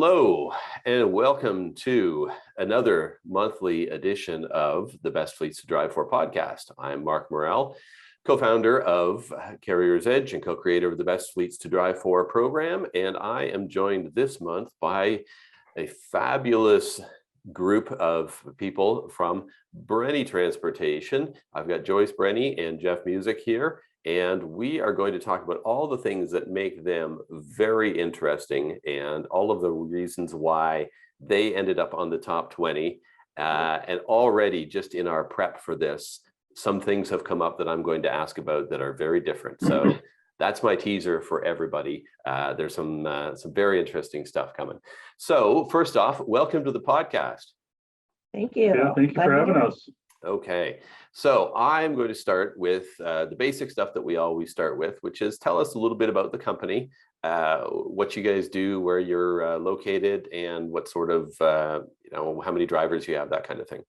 Hello, and welcome to another monthly edition of the Best Fleets to Drive For podcast. I'm Mark Murrell, co-founder of CarriersEdge and co-creator of the Best Fleets to Drive For program. And I am joined this month by a fabulous group of people from Brenny Transportation. I've got Joyce Brenny and Muzik here. And we are going to talk about all the things that make them very interesting and all of the reasons why they ended up on the top 20. And already just in our prep for this, some things have come up that I'm going to ask about that are very different. So that's my teaser for everybody. There's some very interesting stuff coming. So first off, welcome to the podcast. Thank you. Yeah, thank you for having us. Okay, so I'm going to start with the basic stuff that we always start with, which is tell us a little bit about the company, what you guys do, where you're located, and what sort of, how many drivers you have, that kind of thing.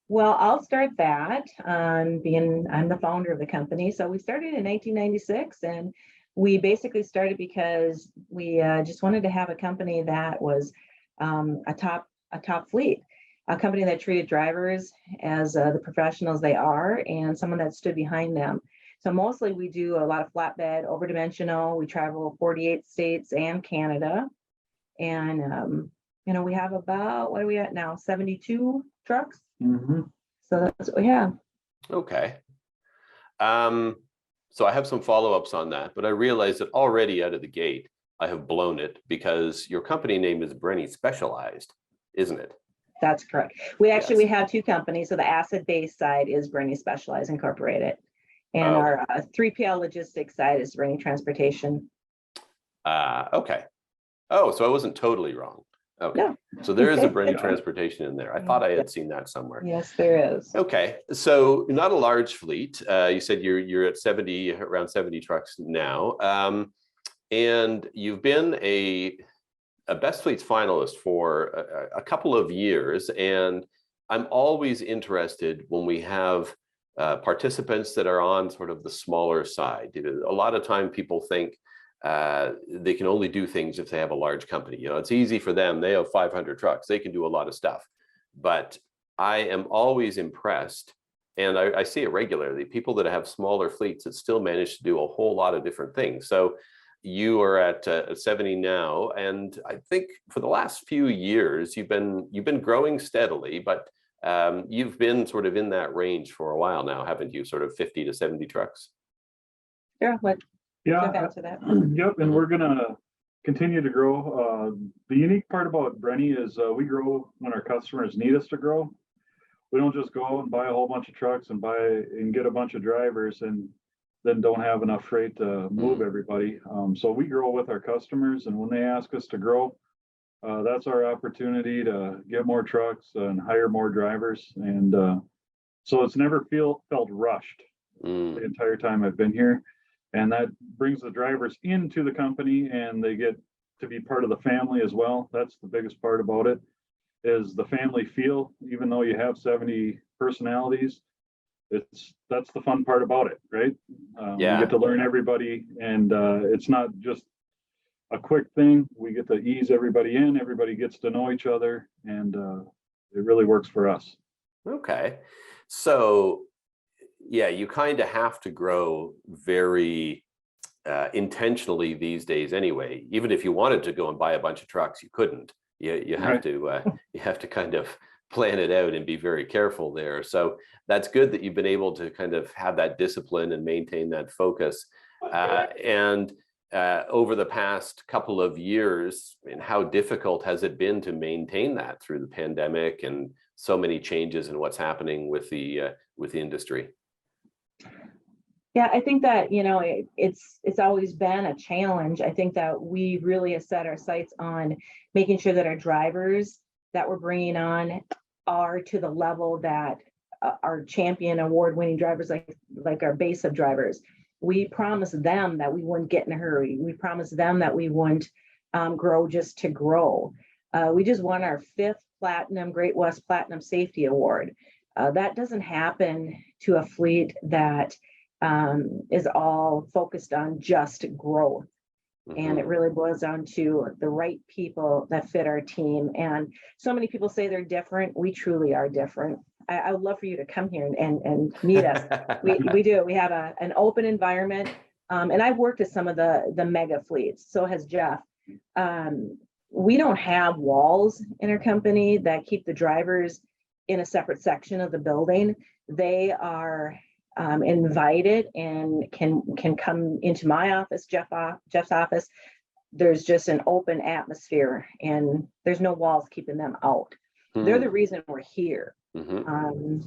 Well, I'll start that. I'm the founder of the company. So we started in 1996, and we basically started because we just wanted to have a company that was a top fleet. A company that treated drivers as the professionals they are and someone that stood behind them. So mostly we do a lot of flatbed, overdimensional. We travel 48 states and Canada. And, we have about, what are we at now? 72 trucks. Mm-hmm. So that's what we have. Okay. So I have some follow-ups on that, but I realize that already out of the gate, I have blown it because your company name is Brenny Specialized, isn't it? That's correct. We have two companies. So the asset-based side is Brenny Specialized Incorporated, and our 3PL logistics side is Brenny Transportation. Okay. Oh, so I wasn't totally wrong. Okay. No. So there is a Brenny Transportation in there. I thought I had seen that somewhere. Yes, there is. Okay. So not a large fleet. You said you're at around 70 trucks now. And you've been a Best Fleets finalist for a couple of years, and I'm always interested when we have participants that are on sort of the smaller side. A lot of time people think they can only do things if they have a large company. It's easy for them. They have 500 trucks. They can do a lot of stuff. But I am always impressed, and I see it regularly, people that have smaller fleets that still manage to do a whole lot of different things. So you are at 70 now, and I think for the last few years you've been growing steadily, but you've been sort of in that range for a while now, haven't you? Sort of 50 to 70 trucks. Sure. Yeah. Answer that. Yep. And we're gonna continue to grow. The unique part about Brenny is we grow when our customers need us to grow. We don't just go and buy a whole bunch of trucks and get a bunch of drivers and then don't have enough freight to move everybody. So we grow with our customers, and when they ask us to grow, that's our opportunity to get more trucks and hire more drivers. And so it's never felt rushed the entire time I've been here. And that brings the drivers into the company, and they get to be part of the family as well. That's the biggest part about it, is the family feel. Even though you have 70 personalities, that's the fun part about it, right? We get to learn everybody, and it's not just a quick thing. We get to ease everybody in, everybody gets to know each other, and it really works for us. Okay. So yeah, you kind of have to grow very intentionally these days anyway. Even if you wanted to go and buy a bunch of trucks, you couldn't. You have to kind of plan it out and be very careful there. So that's good that you've been able to kind of have that discipline and maintain that focus. And over the past couple of years, how difficult has it been to maintain that through the pandemic and so many changes in what's happening with the industry? Yeah, I think that, it's always been a challenge. I think that we really have set our sights on making sure that our drivers that we're bringing on are to the level that our champion award-winning drivers, like our base of drivers. We promised them that we wouldn't get in a hurry. We promised them that we wouldn't grow just to grow. We just won our 5th Great West Platinum Safety Award. That doesn't happen to a fleet that is all focused on just growth. And it really boils down to the right people that fit our team. And so many people say they're different. We truly are different. I would love for you to come here and meet us. We do. We have an open environment. And I've worked with some of the mega fleets. So has Jeff. We don't have walls in our company that keep the drivers in a separate section of the building. They are invited and can come into my office, Jeff's office. There's just an open atmosphere and there's no walls keeping them out. They're the reason we're here.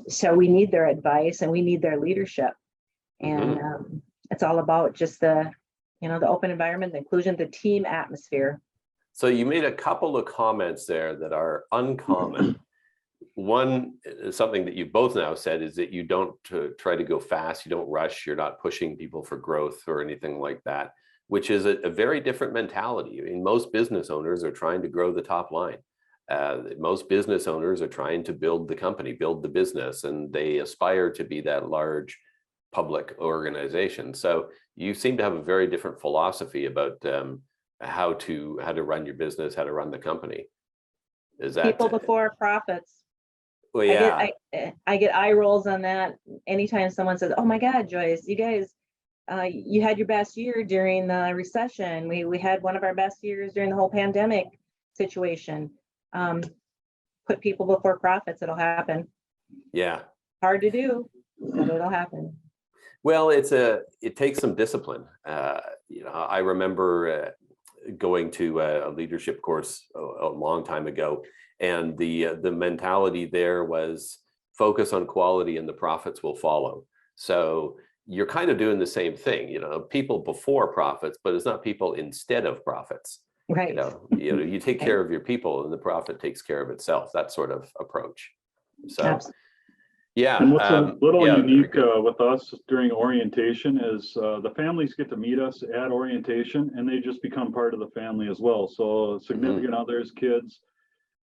So we need their advice and we need their leadership. And it's all about just the open environment, the inclusion, the team atmosphere. So you made a couple of comments there that are uncommon. One, something that you both now said is that you don't try to go fast, you don't rush, you're not pushing people for growth or anything like that, which is a very different mentality. I mean, most business owners are trying to grow the top line. Most business owners are trying to build the company, build the business, and they aspire to be that large public organization. So you seem to have a very different philosophy about how to run your business, how to run the company. Is that people before profits? Well, yeah. I get eye rolls on that anytime someone says, "Oh my God, Joyce, you guys, you had your best year during the recession. We had one of our best years during the whole pandemic situation." Put people before profits, it'll happen. Yeah. Hard to do, but it'll happen. Well, it takes some discipline. I remember going to a leadership course a long time ago, and the mentality there was focus on quality and the profits will follow. So you're kind of doing the same thing, people before profits, but it's not people instead of profits. Right. You take care of your people and the profit takes care of itself, that sort of approach. So absolutely. Yeah. And what's a little unique with us during orientation is the families get to meet us at orientation and they just become part of the family as well. So significant others, kids,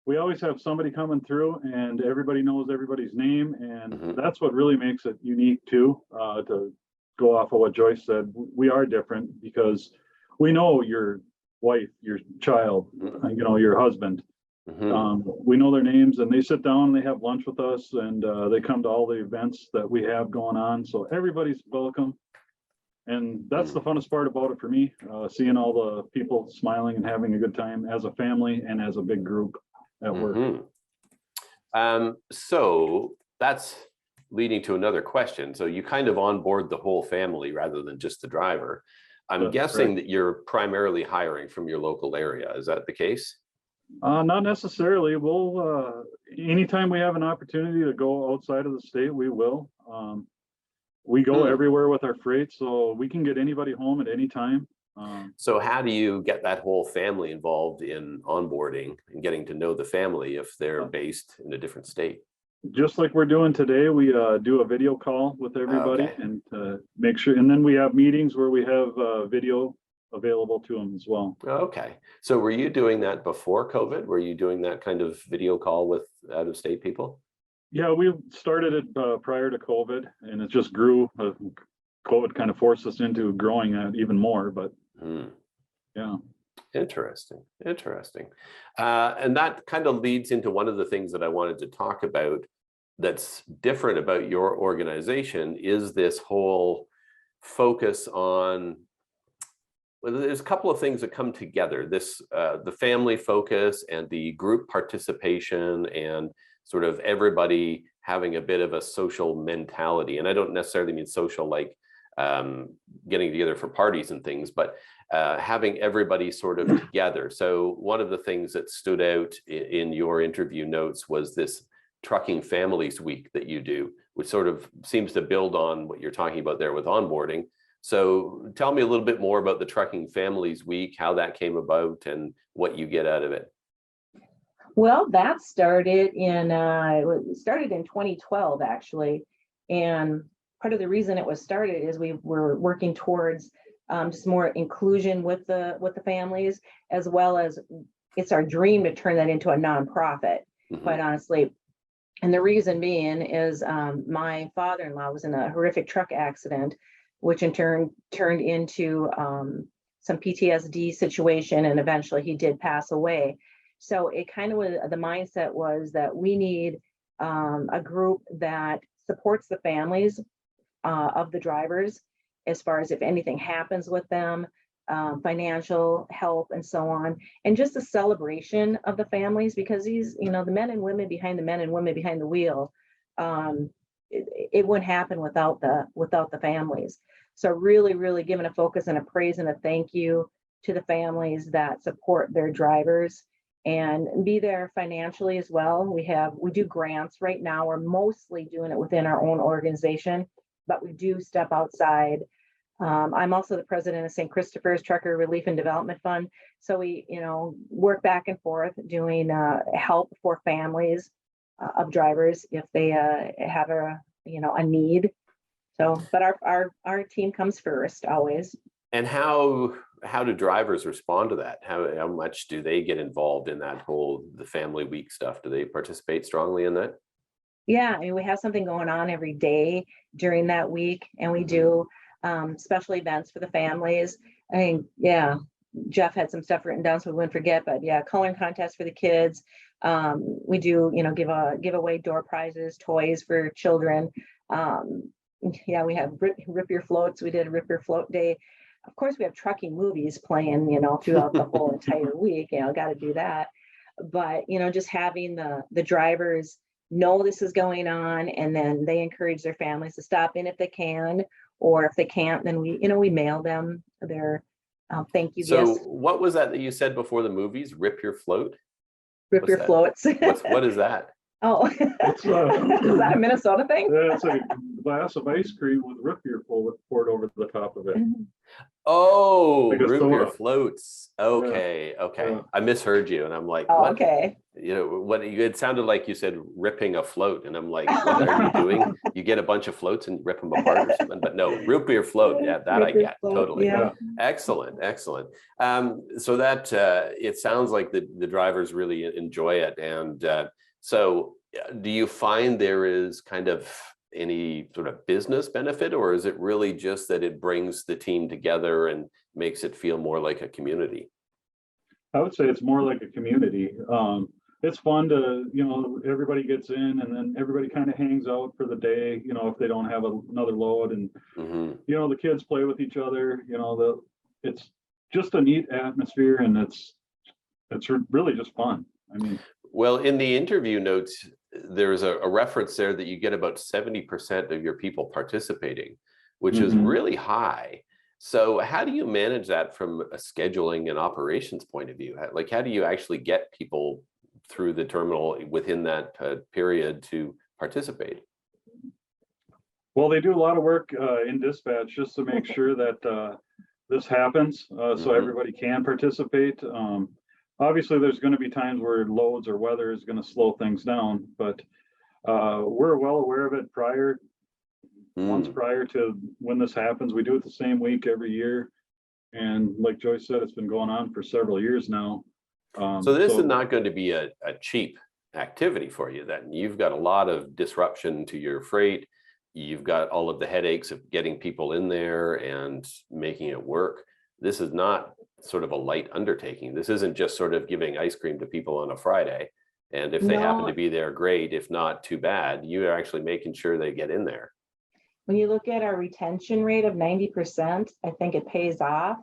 we always have somebody coming through and everybody knows everybody's name. And that's what really makes it unique too, to go off of what Joyce said. We are different because we know your wife, your child, your husband. We know their names and they sit down and they have lunch with us and they come to all the events that we have going on. So everybody's welcome. And that's the funnest part about it for me, seeing all the people smiling and having a good time as a family and as a big group at work. So that's leading to another question. So you kind of onboard the whole family rather than just the driver. I'm guessing that you're primarily hiring from your local area. Is that the case? Not necessarily. We'll anytime we have an opportunity to go outside of the state, we will. We go everywhere with our freight, so we can get anybody home at any time. So how do you get that whole family involved in onboarding and getting to know the family if they're based in a different state? Just like we're doing today, we do a video call with everybody and make sure, and then we have meetings where we have video available to them as well. Okay. So were you doing that before COVID? Were you doing that kind of video call with out-of-state people? Yeah, we started it prior to COVID and it just grew. COVID kind of forced us into growing that even more, but yeah. Interesting. And that kind of leads into one of the things that I wanted to talk about that's different about your organization is this whole focus on, well, there's a couple of things that come together. This, the family focus and the group participation and sort of everybody having a bit of a social mentality. And I don't necessarily mean social like getting together for parties and things, but having everybody sort of together. So one of the things that stood out in your interview notes was this Trucking Families Week that you do, which sort of seems to build on what you're talking about there with onboarding. So tell me a little bit more about the Trucking Families Week, how that came about and what you get out of it. Well, that started in 2012 actually. And part of the reason it was started is we were working towards just more inclusion with the families, as well as it's our dream to turn that into a nonprofit, quite honestly. And the reason being is my father-in-law was in a horrific truck accident, which in turn turned into some PTSD situation, and eventually he did pass away. So it kind of was, the mindset was that we need a group that supports the families of the drivers as far as if anything happens with them, financial help and so on, and just a celebration of the families, because these, you know, the men and women behind the wheel, it wouldn't happen without the families. So really giving a focus and a praise and a thank you to the families that support their drivers and be there financially as well. We do grants right now. We're mostly doing it within our own organization, but we do step outside. I'm also the president of St. Christopher's Trucker Relief and Development Fund. So we, you know, work back and forth doing help for families of drivers if they have a need. So, but our team comes first always. And how do drivers respond to that? How much do they get involved in that whole, the family week stuff? Do they participate strongly in that? Yeah, I mean, we have something going on every day during that week, and we do special events for the families. I mean, yeah, Jeff had some stuff written down so we wouldn't forget, but yeah, coloring contest for the kids. We do, give away door prizes, toys for children. Yeah, we have Rip Your Floats. We did a Rip Your Float Day. Of course, we have trucking movies playing, throughout the whole entire week, got to do that. But, just having the drivers know this is going on, and then they encourage their families to stop in if they can, or if they can't, then we mail them their thank you So gifts. what was that you said before the movies? Rip Your Float? Rip Your Floats. What is that? Oh, is that a Minnesota thing? Yeah, it's a glass of ice cream with root beer poured over the top of it. Oh, Like a root beer soda. floats. Okay. Yeah. I misheard you, and I'm like, Oh, what? okay. It sounded like you said ripping a float, and I'm like, what are you doing? You get a bunch of floats and rip them apart or something? But no, root beer float. Yeah, that I get totally. Yeah. Excellent. So that it sounds like the drivers really enjoy it, and so do you find there is kind of any sort of business benefit, or is it really just that it brings the team together and makes it feel more like a community? I would say it's more like a community. It's fun to, everybody gets in, and then everybody kind of hangs out for the day, if they don't have another load, and, the kids play with each other, it's just a neat atmosphere, and it's really just fun. I mean, well, in the interview notes, there's a reference there that you get about 70% of your people participating, which is really high. So how do you manage that from a scheduling and operations point of view? Like, how do you actually get people through the terminal within that period to participate? Well, they do a lot of work in dispatch just to make sure that this happens, so everybody can participate. Obviously, there's going to be times where loads or weather is going to slow things down, but we're well aware of it months prior to when this happens. We do it the same week every year. And like Joyce said, it's been going on for several years now. So this is not going to be a cheap activity for you then. You've got a lot of disruption to your freight. You've got all of the headaches of getting people in there and making it work. This is not sort of a light undertaking. This isn't just sort of giving ice cream to people on a Friday. And if they happen to be there, great. If not, too bad. You're actually making sure they get in there. When you look at our retention rate of 90%, I think it pays off.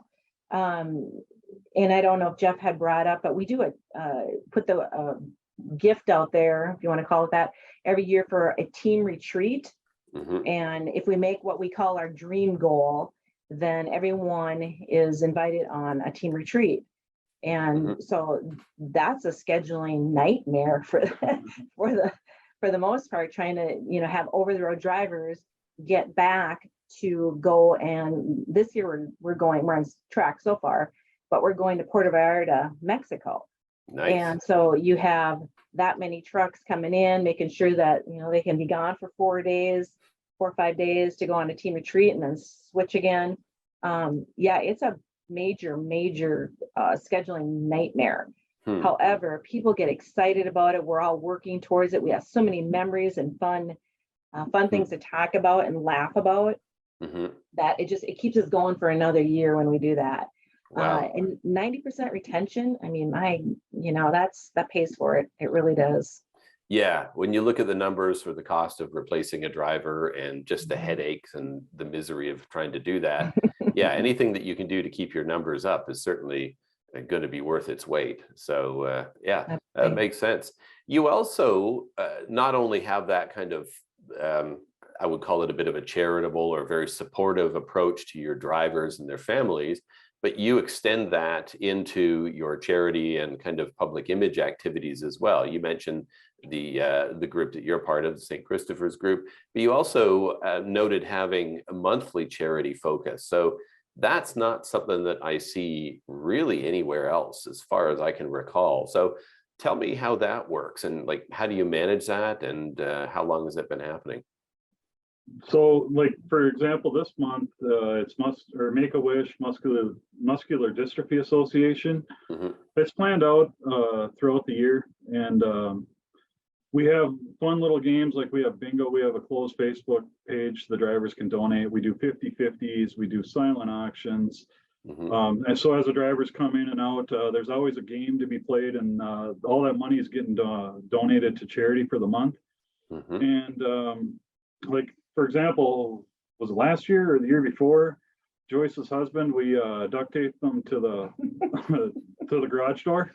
And I don't know if Jeff had brought up, but we do put the gift out there, if you want to call it that, every year for a team retreat. And if we make what we call our dream goal, then everyone is invited on a team retreat. And so that's a scheduling nightmare for the most part, trying to, have over the road drivers get back to go. And this year we're on track so far, but we're going to Puerto Vallarta, Mexico. Nice. And so you have that many trucks coming in, making sure that, they can be gone for 4 or 5 days to go on a team retreat and then switch again. It's a major scheduling nightmare. However, people get excited about it. We're all working towards it. We have so many memories and fun things to talk about and laugh about that it keeps us going for another year when we do that. Wow. And 90% retention. I mean, that pays for it. It really does. Yeah, when you look at the numbers for the cost of replacing a driver and just the Mhm. headaches and the misery of trying to do that, yeah, anything that you can do to keep your numbers up is certainly going to be worth its weight. So yeah, that Absolutely. makes sense. You also not only have that kind of, I would call it a bit of a charitable or very supportive approach to your drivers and their families, but you extend that into your charity and kind of public image activities as well. You mentioned the group that you're part of, the St. Christopher's group, but you also noted having a monthly charity focus. So that's not something that I see really anywhere else as far as I can recall. So tell me how that works, and like, how do you manage that, and how long has it been happening? So, like for example, this month it's Make-A-Wish Muscular Dystrophy Association. Mm-hmm. It's planned out throughout the year, and we have fun little games. Like we have bingo. We have a closed Facebook page the drivers can donate. We do 50/50s. We do silent auctions. Mm-hmm. And so as the drivers come in and out, there's always a game to be played, and all that money is getting donated to charity for the month. Mm-hmm. And like, for example, was it last year or the year before? Joyce's husband, we duct taped them to the to the garage door.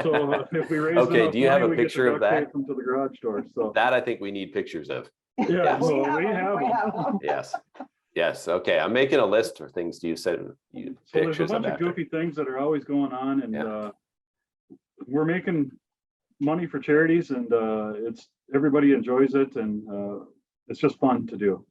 So if we raise Okay, enough do you have money, a we get picture to of duct that? tape them to the garage door. So That I think we need pictures of. yeah, Yes. so We we have them. Yes. Yes. Okay. I'm making a list of things you said. You So there's a pictures bunch of after. goofy things that are always going on, and Yeah. we're making money for charities, and it's everybody enjoys it, and it's just fun to do.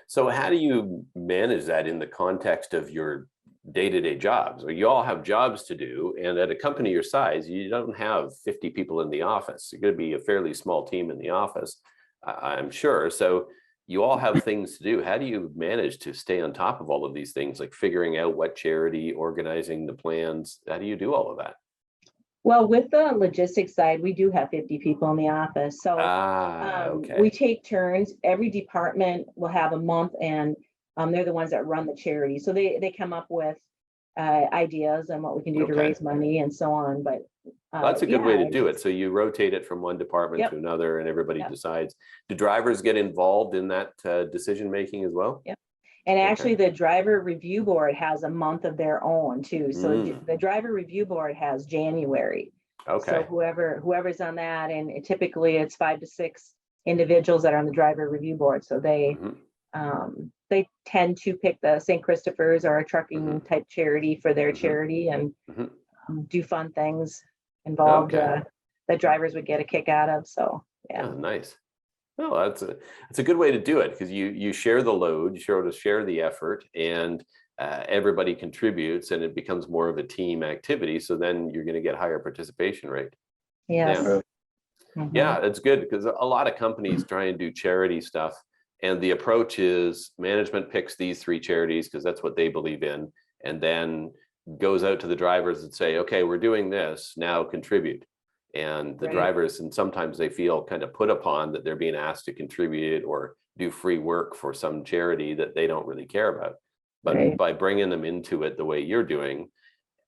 So how do you manage that in the context of your day-to-day jobs? Well, you all have jobs to do, and at a company your size, you don't have 50 people in the office. You're going to be a fairly small team in the office, I'm sure. So you all have things to do. How do you manage to stay on top of all of these things, like figuring out what charity, organizing the plans? How do you do all of that? Well, with the logistics side, we do have 50 people in the office. So Okay. we take turns. Every department will have a month, and they're the ones that run the charity. So they come up with ideas on what we can do to Okay. raise money and so on. But That's a good way to do it. it's- So you rotate it from one department Yep. to another, and everybody Yep. decides. Do drivers get involved in that decision making as well? Yep. And Okay. actually, the driver review board has a month of their own too. So Mm. the driver review board has January. So Okay. whoever's on that, and typically it's 5 to 6 individuals that are on the driver review board. So Mhm. they tend to pick the St. Christopher's or a trucking Mhm. type charity for their Mhm. charity, and Mhm. do fun things involved Okay. that drivers would get a kick out of. So yeah. Oh, nice. No, that's a good way to do it, because you share the load, you share the effort, and everybody contributes, and it becomes more of a team activity. So then you're going to get higher participation rate. Yes. Yeah. Mhm. Yeah, it's good, because a lot of companies try and do charity stuff, and the approach is management picks these 3 charities because that's what they believe in, and then goes out to the drivers and say, okay, we're doing this, now contribute. And the Right. drivers, and sometimes they feel kind of put upon that they're being asked to contribute or do free work for some charity that they don't really care about. But Right. by bringing them into it the way you're doing,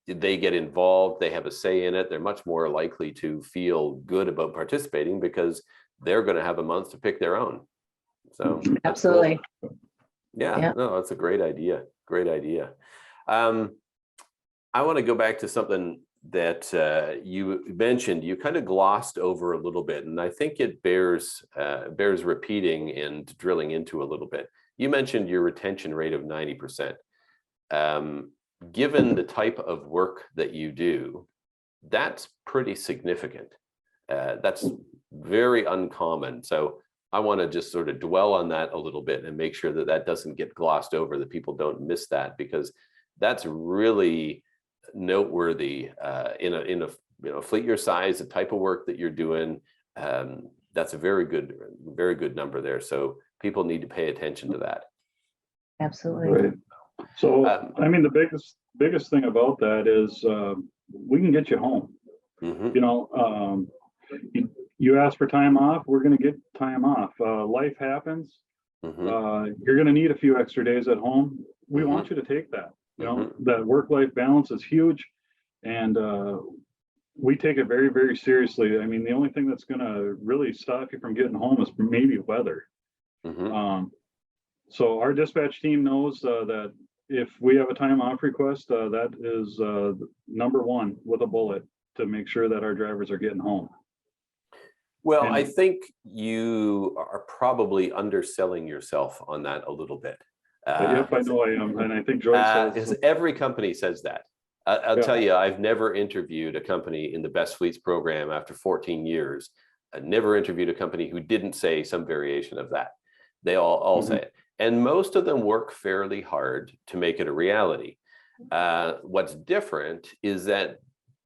they get involved, they have a say in it, they're much more likely to feel good about participating because they're going to have a month to pick their own. So that's cool. Absolutely. Yeah, Yeah. no, that's a great idea. Great idea. I want to go back to something that you mentioned. You kind of glossed over a little bit, and I think it bears repeating and drilling into a little bit. You mentioned your retention rate of 90%. Given the type of work that you do, that's pretty significant. That's very uncommon. So I want to just sort of dwell on that a little bit and make sure that that doesn't get glossed over, that people don't miss that, because that's really noteworthy in a fleet your size, the type of work that you're doing. That's a very good number there. So people need to pay attention to that. Absolutely. Right. So I mean, the biggest thing about that is we can get you home. Mhm. You know, you ask for time off, we're going to get time off. Life happens. Mhm. You're going to need a few extra days at home. We Mhm. want you to take that. You know, that work-life balance is huge, and we take it very, very seriously. I mean, the only thing that's going to really stop you from getting home is maybe weather. So our dispatch team knows that if we have a time off request, that is number one with a bullet to make sure that our drivers are getting home. Well, And I think you are probably underselling yourself on that a little bit. yep, I know I am, and I think Joyce says because every company says that. I'll tell you, I've never interviewed a company in the Best Fleets program after 14 years. I never interviewed a company who didn't say some variation of that. They all say it. And most of them work fairly hard to make it a reality. What's different is that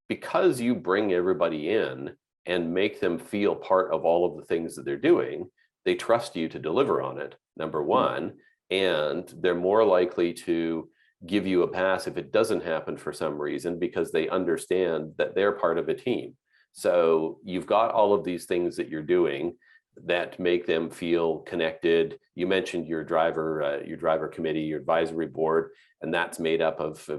because you bring everybody in and make them feel part of all of the things that they're doing, they trust you to deliver on it, number one, and they're more likely to give you a pass if it doesn't happen for some reason, because they understand that they're part of a team. So you've got all of these things that you're doing that make them feel connected. You mentioned your driver committee, your advisory board, and that's made up of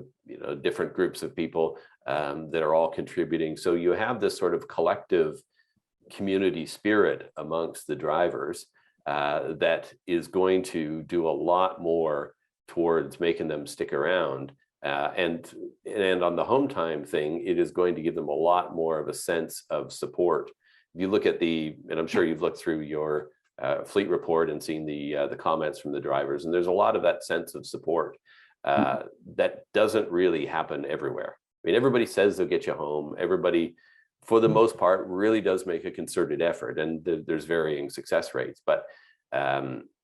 different groups of people that are all contributing. So you have this sort of collective community spirit amongst the drivers that is going to do a lot more towards making them stick around. And on the home time thing, it is going to give them a lot more of a sense of support. If you look at and I'm sure you've looked through your fleet report and seen the comments from the drivers, and there's a lot of that sense of support that doesn't really happen everywhere. I mean, everybody says they'll get you home. Everybody, for the most part, really does make a concerted effort, and there's varying success rates. But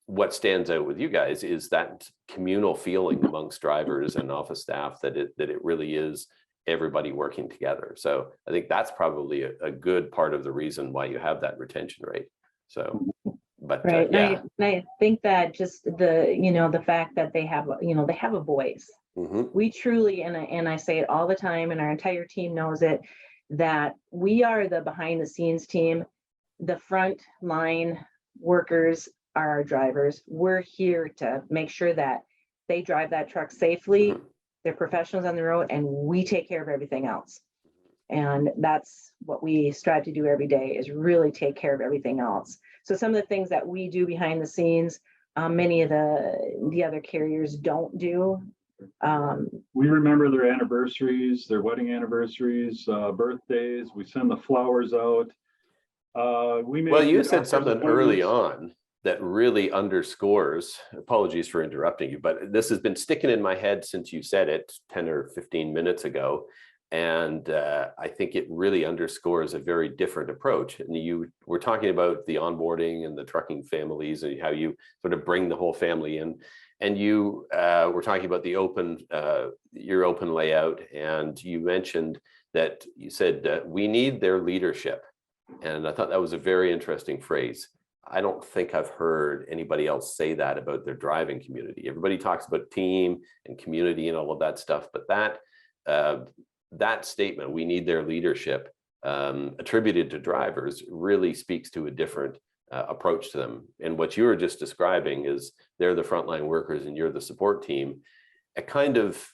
what stands out with you guys is that communal feeling amongst drivers and office staff that it really is everybody working together. So I think that's probably a good part of the reason why you have that retention rate. So, but right. yeah. And I think that just the fact that they have a voice. We truly, and I say it all the time, and our entire team knows it, that we are the behind the scenes team. The front line workers are our drivers. We're here to make sure that they drive that truck safely. They're professionals on the road, and we take care of everything else. And that's what we strive to do every day, is really take care of everything else. So some of the things that we do behind the scenes, many of the other carriers don't do. We remember their anniversaries, their wedding anniversaries, birthdays. We send the flowers out. Well, you said something early on that really underscores, apologies for interrupting you, but this has been sticking in my head since you said it 10 or 15 minutes ago. And I think it really underscores a very different approach. And you were talking about the onboarding and the trucking families and how you sort of bring the whole family in. And you were talking about the your open layout. And you mentioned that you said, we need their leadership. And I thought that was a very interesting phrase. I don't think I've heard anybody else say that about their driving community. Everybody talks about team and community and all of that stuff, but that statement, we need their leadership, attributed to drivers, really speaks to a different approach to them. And what you were just describing is they're the frontline workers and you're the support team. It kind of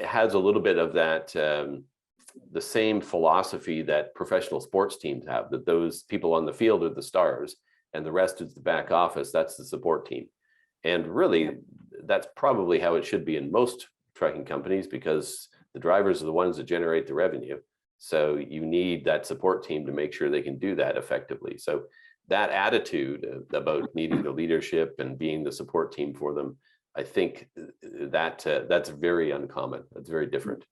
has a little bit of that, the same philosophy that professional sports teams have, that those people on the field are the stars and the rest is the back office, that's the support team. And really, that's probably how it should be in most trucking companies, because the drivers are the ones that generate the revenue. So you need that support team to make sure they can do that effectively. So that attitude about needing the leadership and being the support team for them, I think that that's very uncommon. That's very different.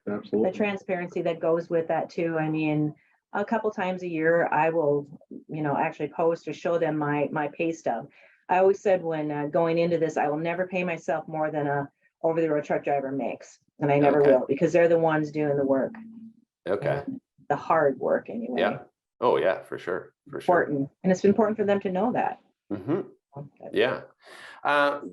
Absolutely. The transparency that goes with that too. I mean, a couple times a year, I will, actually post or show them my pay stub. I always said when going into this, I will never pay myself more than a over-the-road truck driver makes, and I never will, because they're the ones doing the work. Okay. The hard work, anyway. Yeah. Oh, yeah, for sure. Important, and it's important for them to know that. Yeah.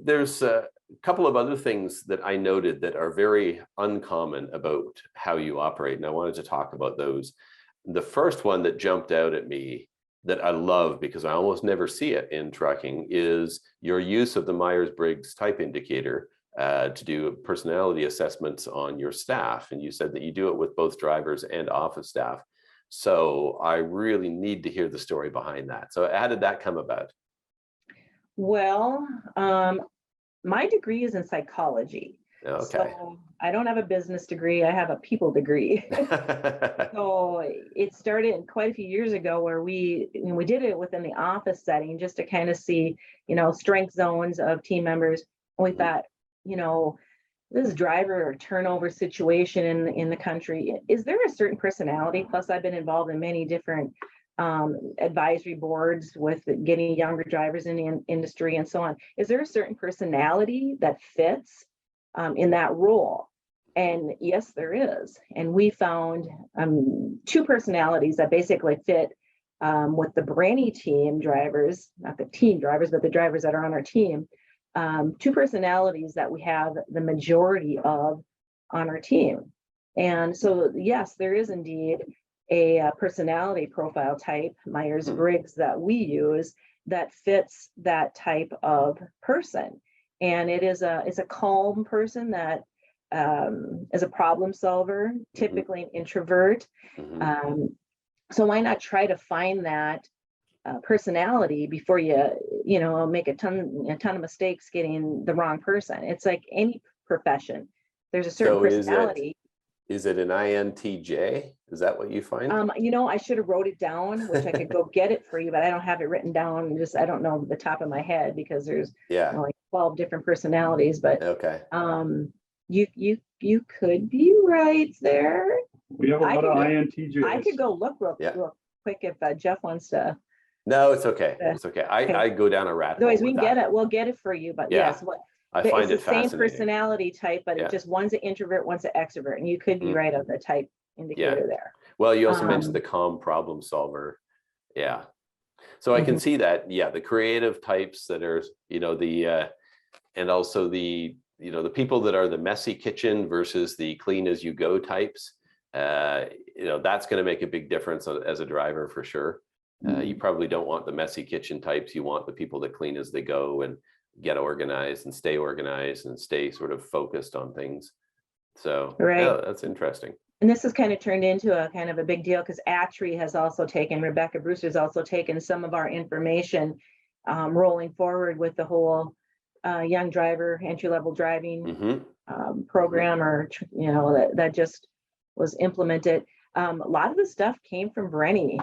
There's a couple of other things that I noted that are very uncommon about how you operate, and I wanted to talk about those. The first one that jumped out at me that I love, because I almost never see it in trucking, is your use of the Myers-Briggs type indicator to do personality assessments on your staff. And you said that you do it with both drivers and office staff. So I really need to hear the story behind that. So how did that come about? Well, my degree is in psychology. Okay. So I don't have a business degree. I have a people degree. So it started quite a few years ago where we did it within the office setting just to kind of see, strength zones of team members. And we thought, this driver turnover situation in the country, is there a certain personality? Plus, I've been involved in many different advisory boards with getting younger drivers in the industry and so on. Is there a certain personality that fits in that role? And yes, there is. And we found two personalities that basically fit with the Brenny team drivers, not the team drivers, but the drivers that are on our team. Two personalities that we have the majority of on our team. And so, yes, there is indeed a personality profile type, Myers-Briggs, that we use that fits that type of person. And it's a calm person that is a problem solver, typically an introvert. So why not try to find that personality before you make a ton of mistakes getting the wrong person? It's like any profession. There's a certain personality. Is it an INTJ? Is that what you find? I should have wrote it down, which I could go get it for you, but I don't have it written down. I don't know the top of my head because there's like 12 different personalities. But okay. You could be right there. We have a lot of INTJs. I could go look real quick if Jeff wants to. No, it's okay. It's okay. I go down a rabbit hole. Otherwise, we can get it. We'll get it for you. But yes, I find it's it the same fascinating. personality type, but it just one's an introvert, one's an extrovert, and you could be right on the type indicator there. Well, you also mentioned the calm problem solver. Yeah. So I can see that. Yeah, the creative types that are, and also the people that are the messy kitchen versus the clean as you go types. That's going to make a big difference as a driver for sure. You probably don't want the messy kitchen types. You want the people that clean as they go and get organized and stay sort of focused on things. So yeah, that's interesting. And this has kind of turned into a kind of a big deal because Rebecca Brewster's also taken some of our information rolling forward with the whole young driver entry-level driving program, or that just was implemented. A lot of the stuff came from Brenny.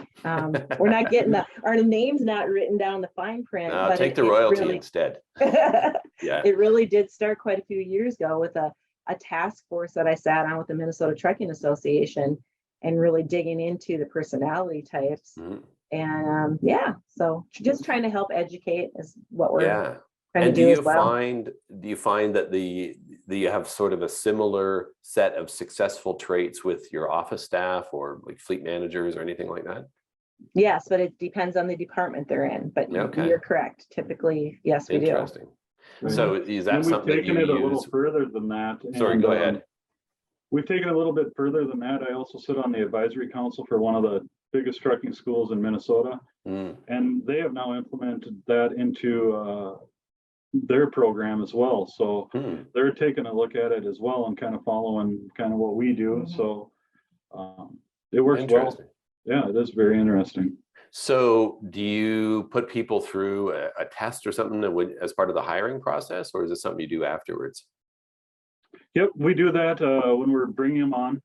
We're not getting our name's not written down the fine print. But take the royalty instead. It really did start quite a few years ago with a task force that I sat on with the Minnesota Trucking Association and really digging into the personality types. And so just trying to help educate is what we're trying to do as well. Do you find that you have sort of a similar set of successful traits with your office staff or like fleet managers or anything like that? Yes, but it depends on the department they're in. But you're correct. Typically, yes, we do. Interesting. So is that something that you use? We've taken it a little further than that. Sorry, go ahead. We've taken it a little bit further than that. I also sit on the advisory council for one of the biggest trucking schools in Minnesota. And they have now implemented that into their program as well. So they're taking a look at it as well and kind of following kind of what we do. So it works well. Yeah, it is very interesting. So do you put people through a test or something as part of the hiring process, or is it something you do afterwards? Yep, we do that when we're bringing them on.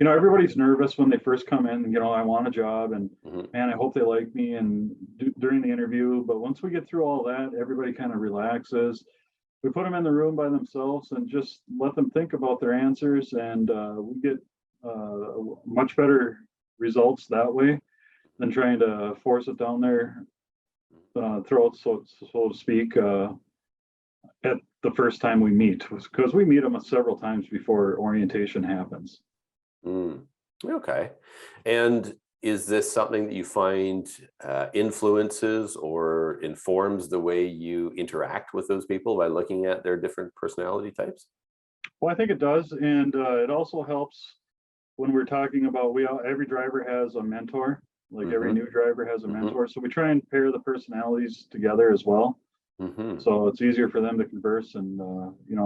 Everybody's nervous when they first come in, I want a job and man, I hope they like me and during the interview. But once we get through all that, everybody kind of relaxes. We put them in the room by themselves and just let them think about their answers, and we get much better results that way than trying to force it down their throat, so to speak, at the first time we meet, because we meet them several times before orientation happens. Okay. And is this something that you find influences or informs the way you interact with those people by looking at their different personality types? Well, I think it does. And it also helps when we're talking about, every driver has a mentor, like every new driver has a mentor. So we try and pair the personalities together as well. Hmm. So it's easier for them to converse and,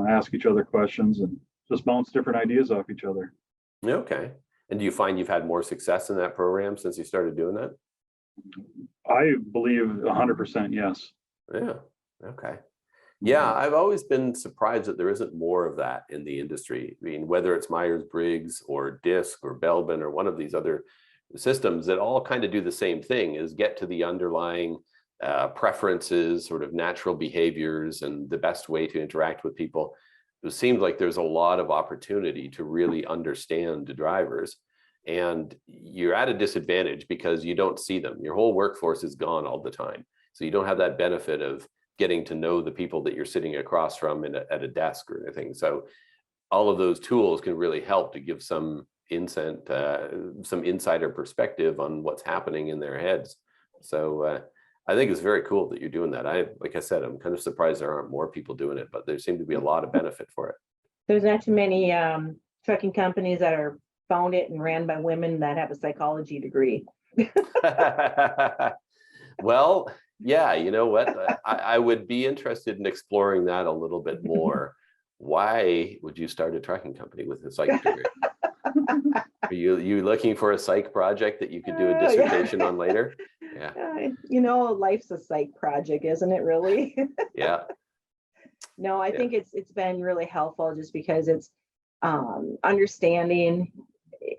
ask each other questions and just bounce different ideas off each other. Okay. And do you find you've had more success in that program since you started doing that? I believe 100% yes. Yeah. Okay. Yeah, I've always been surprised that there isn't more of that in the industry. I mean, whether it's Myers-Briggs or DISC or Belbin or one of these other systems that all kind of do the same thing, is get to the underlying preferences, sort of natural behaviors, and the best way to interact with people. It seems like there's a lot of opportunity to really understand the drivers, and you're at a disadvantage because you don't see them. Your whole workforce is gone all the time. So you don't have that benefit of getting to know the people that you're sitting across from at a desk or anything. So all of those tools can really help to give some some insider perspective on what's happening in their heads. So I think it's very cool that you're doing that. Like I said, I'm kind of surprised there aren't more people doing it, but there seems to be a lot of benefit for it. There's not too many trucking companies that are founded and ran by women that have a psychology degree. Well, yeah, you know what? I would be interested in exploring that a little bit more. Why would you start a trucking company with a psych degree? Are you looking for a psych project that you could do a dissertation on later? Yeah. Life's a psych project, isn't it really? Yeah. No, I think it's been really helpful just because it's understanding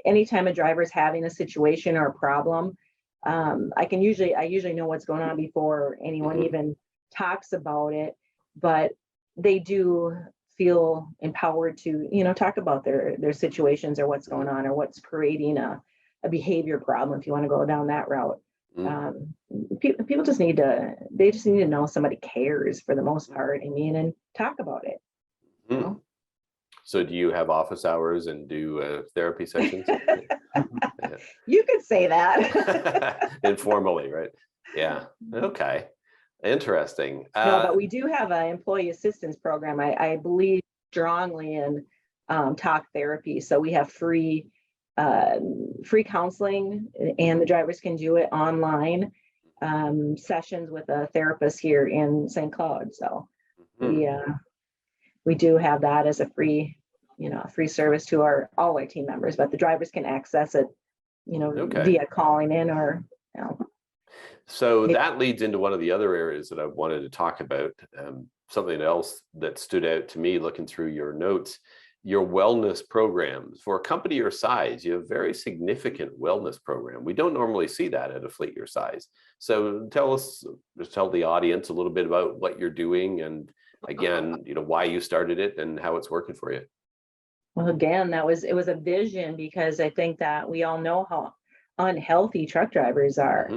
anytime a driver's having a situation or a problem. I usually know what's going on before anyone even talks about it, but they do feel empowered to, talk about their situations or what's going on or what's creating a behavior problem, if you want to go down that route. People just need to know somebody cares for the most part, and talk about it. So do you have office hours and do therapy sessions? You could say that. Informally, right? Yeah. Okay. Interesting. No, but we do have an employee assistance program. I believe strongly in talk therapy. So we have free counseling, and the drivers can do it online sessions with a therapist here in St. Cloud. So we do have that as a free service to all our team members, but the drivers can access it, via calling in or. So that leads into one of the other areas that I wanted to talk about. Something else that stood out to me looking through your notes, your wellness programs. For a company your size, you have a very significant wellness program. We don't normally see that at a fleet your size. So tell the audience a little bit about what you're doing, and again, why you started it and how it's working for you. Well, again, it was a vision, because I think that we all know how unhealthy truck drivers are,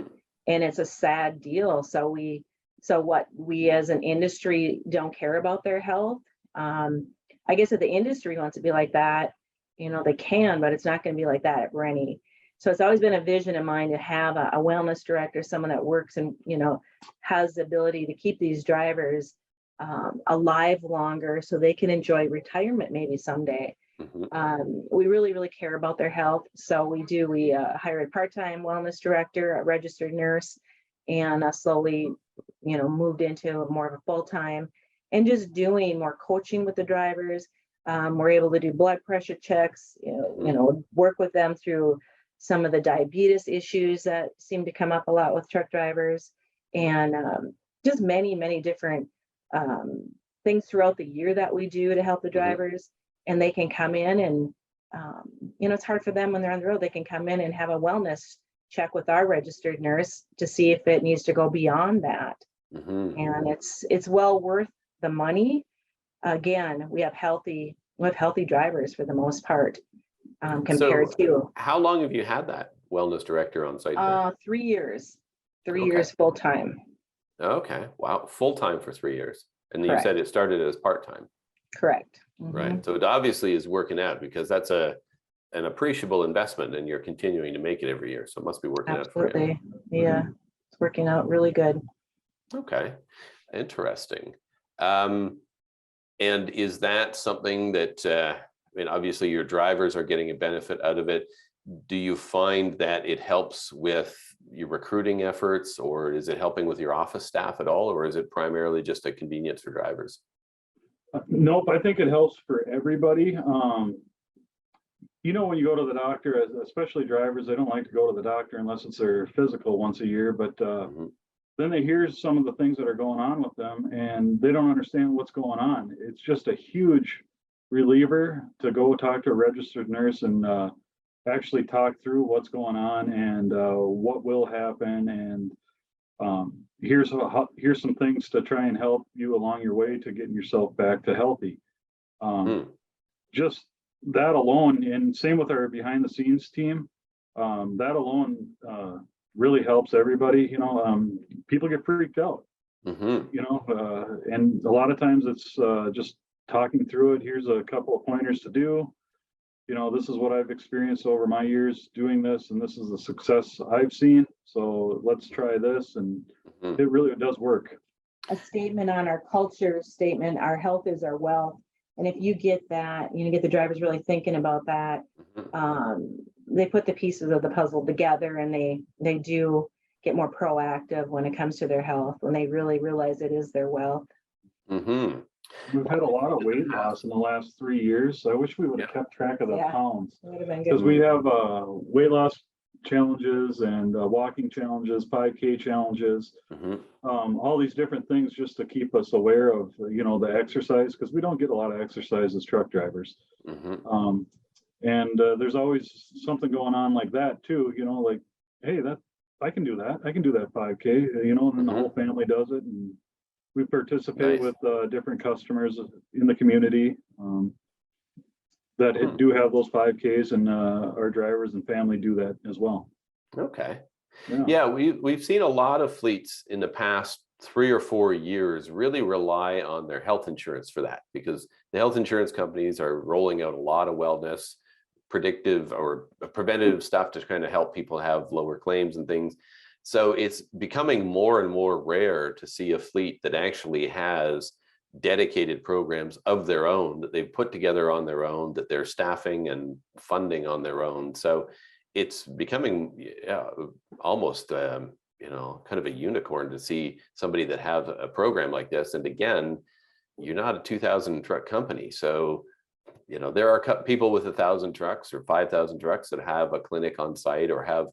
and it's a sad deal. So what we as an industry don't care about their health. I guess if the industry wants to be like that, they can, but it's not going to be like that at Brenny. So it's always been a vision of mine to have a wellness director, someone that works and, has the ability to keep these drivers alive longer so they can enjoy retirement maybe someday. We really, really care about their health. So we hire a part-time wellness director, a registered nurse, and slowly, moved into more of a full-time, and just doing more coaching with the drivers. We're able to do blood pressure checks, work with them through some of the diabetes issues that seem to come up a lot with truck drivers, and just many, many different things throughout the year that we do to help the drivers. And they can come in and, it's hard for them when they're on the road. They can come in and have a wellness check with our registered nurse to see if it needs to go beyond that. And it's well worth the money. Again, we have healthy drivers for the most part, compared to. How long have you had that wellness director on site? 3 years. 3 years full time. Okay. Wow. Full time for 3 years. And Correct. You said it started as part-time. Correct. Right. So it obviously is working out, because that's an appreciable investment, and you're continuing to make it every year. So it must be working out for you. Yeah. It's working out really good. Okay. Interesting. And is that something that, obviously your drivers are getting a benefit out of it. Do you find that it helps with your recruiting efforts, or is it helping with your office staff at all, or is it primarily just a convenience for drivers? Nope, I think it helps for everybody. You know, when you go to the doctor, especially drivers, they don't like to go to the doctor unless it's their physical once a year, but then they hear some of the things that are going on with them and they don't understand what's going on. It's just a huge reliever to go talk to a registered nurse and actually talk through what's going on and what will happen. And here's some things to try and help you along your way to getting yourself back to healthy. Just that alone, and same with our behind the scenes team, that alone really helps everybody. You know, people get freaked out, you know, and a lot of times it's just talking through it. Here's a couple of pointers to do. You know, this is what I've experienced over my years doing this, and this is the success I've seen. So let's try this, and it really does work. A statement on our culture statement, our health is our wealth. And if you get that, you know, get the drivers really thinking about that, they put the pieces of the puzzle together, and they do get more proactive when it comes to their health, when they really realize it is their wealth. We've had a lot of weight loss in the last 3 years. So I wish we would have kept track of the pounds, because we have weight loss challenges and walking challenges, 5K challenges, all these different things just to keep us aware of, you know, the exercise, because we don't get a lot of exercise as truck drivers. And there's always something going on like that too, you know, like, hey, I can do that 5K, you know, and then the whole family does it, and we participate with different customers in the community that do have those 5Ks, and our drivers and family do that as well. Okay. Yeah, we've seen a lot of fleets in the past 3 or 4 years really rely on their health insurance for that, because the health insurance companies are rolling out a lot of wellness, predictive or preventative stuff to kind of help people have lower claims and things. So it's becoming more and more rare to see a fleet that actually has dedicated programs of their own that they've put together on their own, that they're staffing and funding on their own. So it's becoming almost you know, kind of a unicorn to see somebody that have a program like this. And again, you're not a 2,000 truck company, so you know, there are people with 1,000 trucks or 5,000 trucks that have a clinic on site or have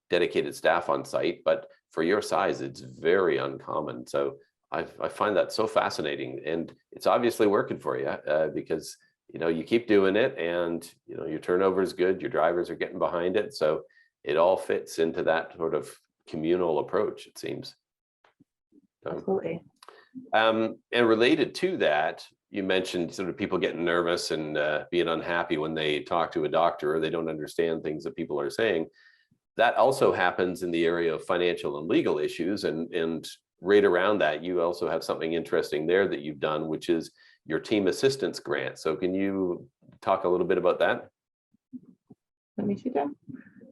dedicated staff on site, but for your size, it's very uncommon. So I find that so fascinating, and it's obviously working for you because, you know, you keep doing it, and, you know, your turnover is good, your drivers are getting behind it. So it all fits into that sort of communal approach, it seems. Absolutely. And related to that, you mentioned sort of people getting nervous and being unhappy when they talk to a doctor or they don't understand things that people are saying. That also happens in the area of financial and legal issues, and right around that, you also have something interesting there that you've done, which is your team assistance grant. So can you talk a little bit about that? Let me see that.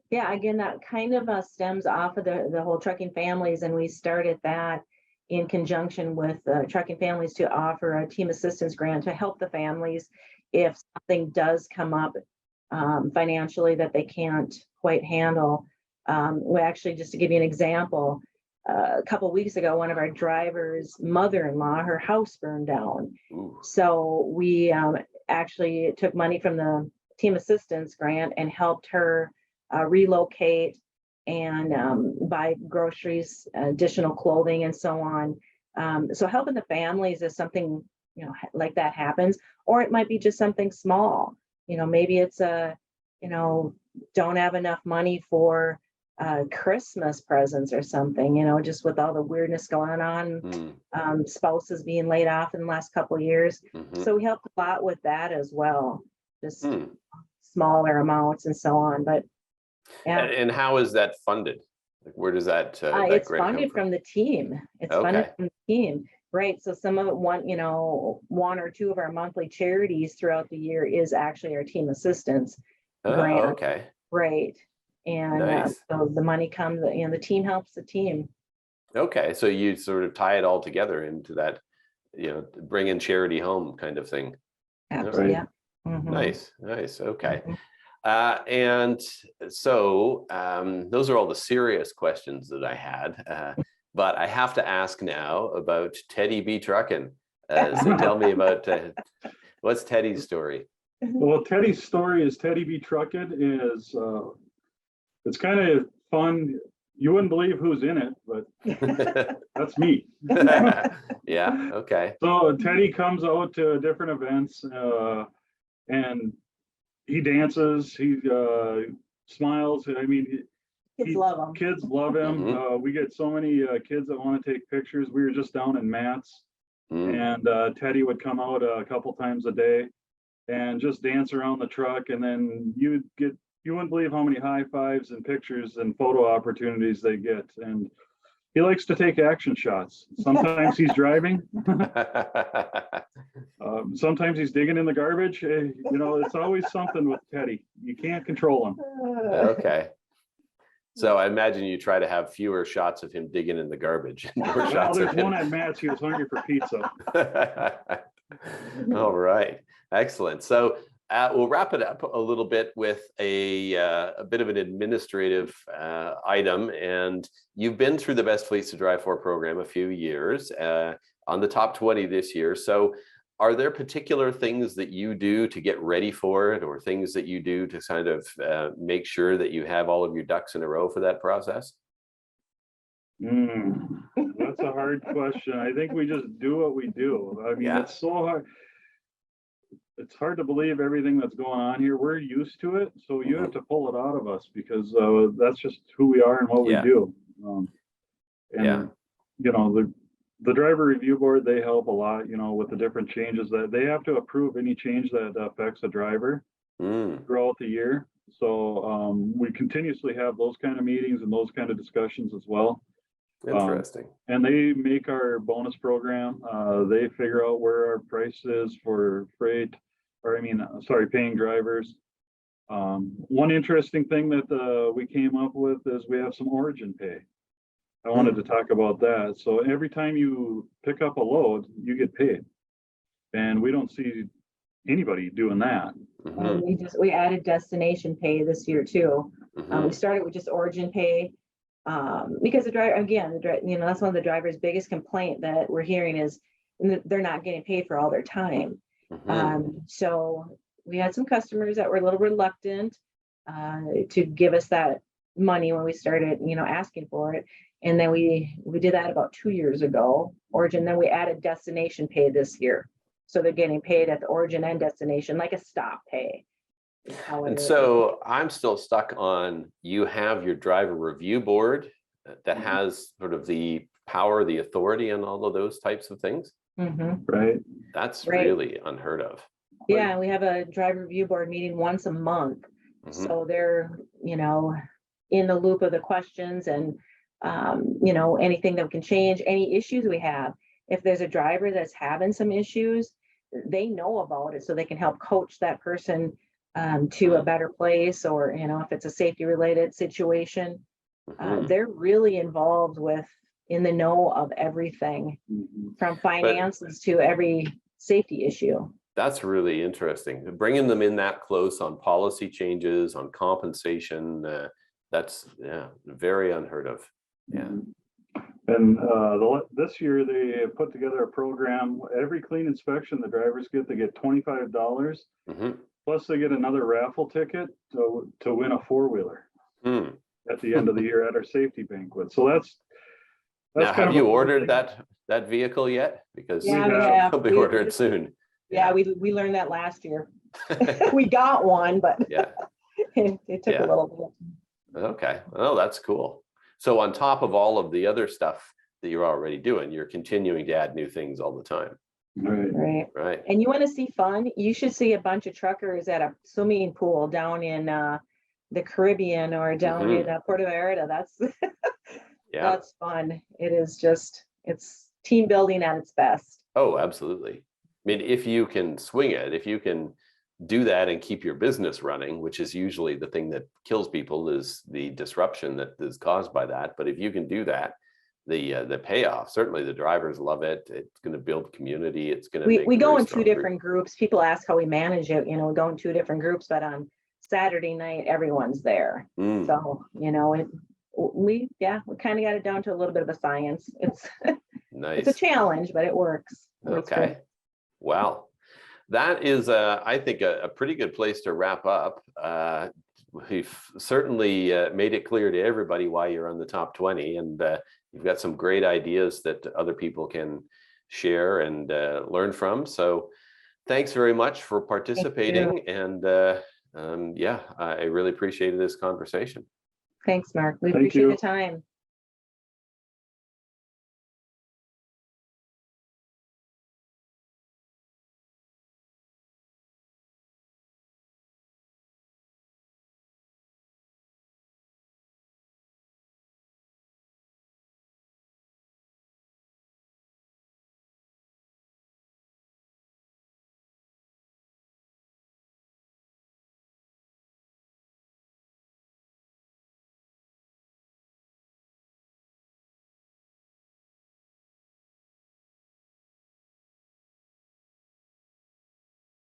Yeah, again, that kind of stems off of the whole trucking families, and we started that in conjunction with trucking families to offer a team assistance grant to help the families if something does come up financially that they can't quite handle. We actually, just to give you an example, a couple of weeks ago, one of our drivers' mother-in-law, her house burned down. So we actually took money from the team assistance grant and helped her relocate and buy groceries, additional clothing, and so on. So helping the families is something, you know, like that happens, or it might be just something small. You know, maybe it's you know, don't have enough money for Christmas presents or something, you know, just with all the weirdness going on, spouses being laid off in the last couple of years. So we helped a lot with that as well, just smaller amounts and so on. But yeah. And how is that funded? Like, where does that, it's funded from the team. It's funded from the team, right? So some of it, one or two of our monthly charities throughout the year is actually our team assistance grant. Okay. Right. And so the money comes, the team helps the team. Okay. So you sort of tie it all together into that, bring in charity home kind of thing. Absolutely. Right. Yeah. Nice. Okay. And so those are all the serious questions that I had. But I have to ask now about Teddy B Truckin'. So tell me about what's Teddy's story? Well, Teddy's story is Teddy B Truckin' is it's kind of fun. You wouldn't believe who's in it, but that's me. Yeah, okay. So Teddy comes out to different events and he dances, he smiles. I mean, Kids love them. kids love him. Mhm. We get so many kids that want to take pictures. We were just down in Matt's, and Teddy would come out a couple times a day and just dance around the truck. And then you wouldn't believe how many high fives and pictures and photo opportunities they get. And he likes to take action shots. Sometimes he's driving. Sometimes he's digging in the garbage. You know, it's always something with Teddy. You can't control him. Okay. So I imagine you try to have fewer shots of him digging in the garbage. More Well, shots there's of him. one at Matt's. He was hungry for pizza. All right, excellent. So we'll wrap it up a little bit with a bit of an administrative item. And you've been through the Best Fleets to Drive For program a few years, on the top 20 this year. So are there particular things that you do to get ready for it, or things that you do to kind of make sure that you have all of your ducks in a row for that process? That's a hard question. I think we just do what we do. I mean, Yeah. It's so hard. It's hard to believe everything that's going on here. We're used to it, so you have to pull it out of us because that's just who we are and what we do. And you know, the driver review board, they help a lot. You know, with the different changes that they have to approve any change that affects a driver throughout the year. So we continuously have those kind of meetings and those kind of discussions as well. Interesting. And they make our bonus program. They figure out where our price is for freight, or paying drivers. One interesting thing that we came up with is we have some origin pay. I wanted to talk about that. So every time you pick up a load, you get paid. And we don't see anybody doing that. We added destination pay this year too. We started with just origin pay. Because the driver, again, that's one of the driver's biggest complaint that we're hearing is they're not getting paid for all their time. So we had some customers that were a little reluctant to give us that money when we started, asking for it. And then we did that about 2 years ago, origin. Then we added destination pay this year. So they're getting paid at the origin and destination, like a stop pay. And so I'm still stuck on, you have your driver review board that has sort of the power, the authority, and all of those types of things. Right. That's really unheard of. Yeah, we have a driver review board meeting once a month. So they're, in the loop of the questions and, anything that we can change, any issues we have. If there's a driver that's having some issues, they know about it, so they can help coach that person to a better place, or if it's a safety related situation. They're really involved in the know of everything, from finances to every safety issue. That's really interesting. Bringing them in that close on policy changes, on compensation, that's very unheard of. And this year they put together a program. Every clean inspection the drivers they get $25. Plus they get another raffle ticket to win a 4-wheeler at the end of the year at our safety banquet. So that's now, have you ordered that vehicle yet? Because we'll probably order it soon. Yeah, we learned that last year. We got one, but it took a little bit. Okay, well, that's cool. So on top of all of the other stuff that you're already doing, you're continuing to add new things all the time. Right. And you want to see fun? You should see a bunch of truckers at a swimming pool down in the Caribbean or down in Puerto Vallarta. That's fun. It is it's team building at its best. Oh, absolutely. I mean, if you can swing it, if you can do that and keep your business running, which is usually the thing that kills people, is the disruption that is caused by that. But if you can do that, the payoff, certainly the drivers love it. It's going to build community. It's going to we go in two different groups. People ask how we manage it. We go in two different groups, but on Saturday night, everyone's there. Mm, So, we kind of got it down to a little bit of a science. It's a nice. challenge, but it works. Works good. Okay. Wow. That is, I think, a pretty good place to wrap up. We've certainly made it clear to everybody why you're on the top 20, and you've got some great ideas that other people can share and learn from. So thanks very much for participating. And yeah, I really appreciated this conversation. Thanks, Mark. We Thank appreciate you. the time.